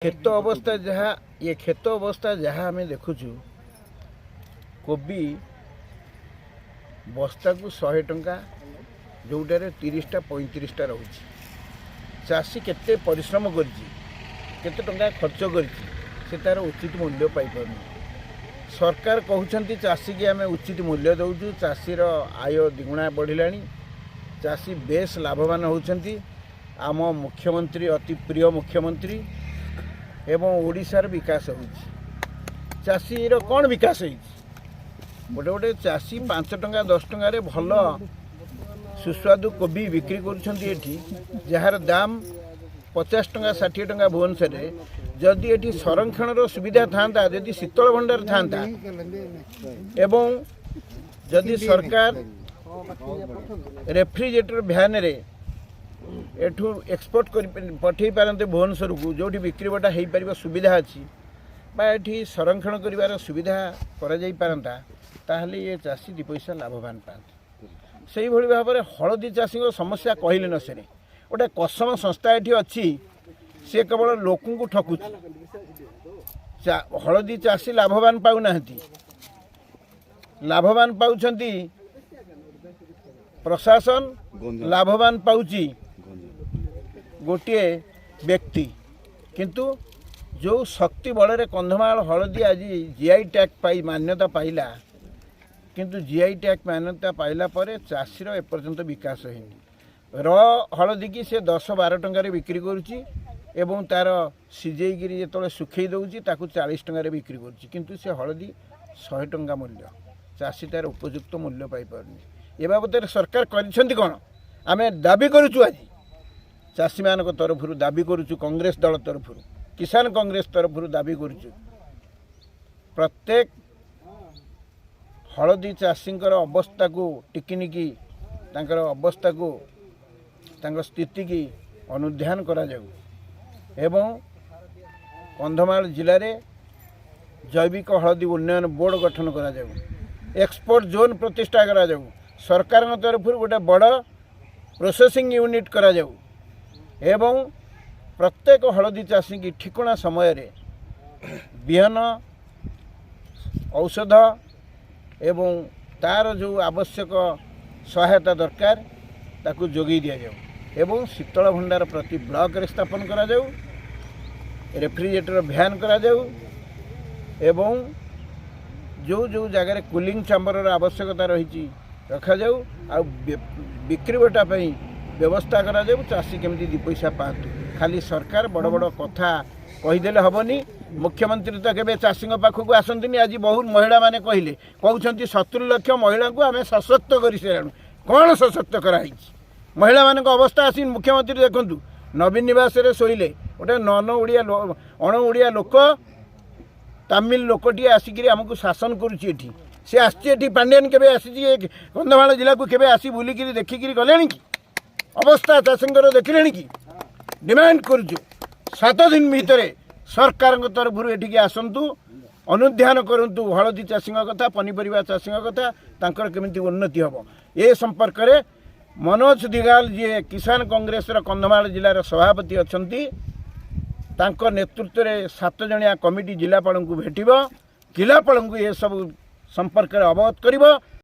खेत अवस्था जहाँ ये खेत अवस्था जहाँ आम देखुचु कोबी बस्ता को 100 टंका जोटारे 30टा 35टा रोचे चाषी केते परिश्रम करते टंका खर्च कर तार उचित मूल्य पाइपर सरकार कहते चाषी की आम उचित मूल्य दौचु चाषीर आय द्विगुणा बढ़ला चाषी बेस लाभवान होती आम मुख्यमंत्री अति प्रिय मुख्यमंत्री एवं ओडिशार विकास हो चाषीर कौन विकास हो गोटे गोटे चाषी 5 टंका 10 टंकार भल सुस्वादु कोबी बिक्री कर जार दाम 50 टंका 60 टंका भुवनेश्वर जदि ये संरक्षण सुविधा था जदि शीतल भंडार था एवं जदि सरकार रेफ्रिजरेटर भ्यान रे एठू एक्सपोर्ट कर पठे पारते भुवनेश्वर को जो बिक्री बटा हो पार सुविधा अच्छी ये संरक्षण कर सुविधा कर ये चाषी 2 पैसा लाभवान पाते से भाव में हलदी चाषी समस्या कहले न सरे गोटे कसम संस्था ये अच्छी सी केवल लोक को ठकुच हलदी चाषी लाभवान पाऊना लाभवान पाउछंती प्रशासन लाभवान पाउची गोटे व्यक्ति किंतु जो शक्ति बल कंधमाल हलदी आज जीआई टैग पाई मान्यता पाइला किंतु जीआई टैग मान्यता पाइला पर चाषीर एपर्यंत विकास होनी हलदी की से 10-12 टंकार बिक्री करुच्ची एवं तार सिझेकरी जो सुखई दौची 40 टंकार बिक्री करुच्ची किंतु से हलदी 100 टंका मूल्य चाषी तार उपयुक्त मूल्य पाइपारनी ए बाबद सरकार करिसेंती कौन आम दाबी करुचु आज चाषी मान तरफ दाबी करुचु कांग्रेस दल तरफ किसान कांग्रेस तरफ दाबी करुचु प्रत्येक हलदी चाषी अवस्था को टिकिनिकी तांकर अवस्था को तांकर स्थिति की अनुध्यान करा जाऊ एवं कंधमाल जिले में जैविक हलदी उन्नयन बोर्ड गठन करा जाऊ एक्सपोर्ट जोन प्रतिष्ठा करा जाऊ सरकार तरफ गोटे बड़ प्रोसेसिंग यूनिट करा जाऊ एवं प्रत्येक हलदी चाषी की ठिकणा समय रे बिहन औषध एवं तार जो आवश्यक सहायता दरकार ताकू जोगी दिया जाऊ एवं शीतल भंडार प्रति ब्लॉक रे स्थापन करा जाऊ रेफ्रिजरेटर भ्यान करा जाऊ एवं जो जो जगह कूलिंग चैम्बर आवश्यकता रही रखा जाऊ आ बिक्री बटा व्यवस्था करा जाऊ चाषी केमती 2 पैसा पातु खाली सरकार बड़ बड़ कथा कहीदेले हेनी मुख्यमंत्री तो केबे चाषी पाखक आसती आज बहुत महिला माने कहले कहते 70 लाख महिला को आम सशक्त कर सारू कौन सशक्त कराई महिला मान अवस्था आसी मुख्यमंत्री देखु नवीन निवास रे शोले गोटे नन ओडिया अण ओडिया लोक तमिल लोकटी आसिक आमको शासन करुच्ची सी आसी पांडियन के आसी कंधमाल जिला को केबे आसी बुलिक देखिक गले कि अवस्था चाषीर देखिले कि डिमांड करुचु 7 दिन भितर सरकार तरफ एठिक आसतु अनुध्यान करूँ हलदी चाषी कथा पनीपरिया चाषी कथा तांकर केमिति उन्नति हम ए संपर्क में मनोज दिगाल जी किसान कांग्रेस कंधमाल जिलार सभापति अच्छी तांकर नेतृत्व में 7 जणिया कमिटी जिलापाल को भेट जिलापाल को ये सब संपर्क अवगत कर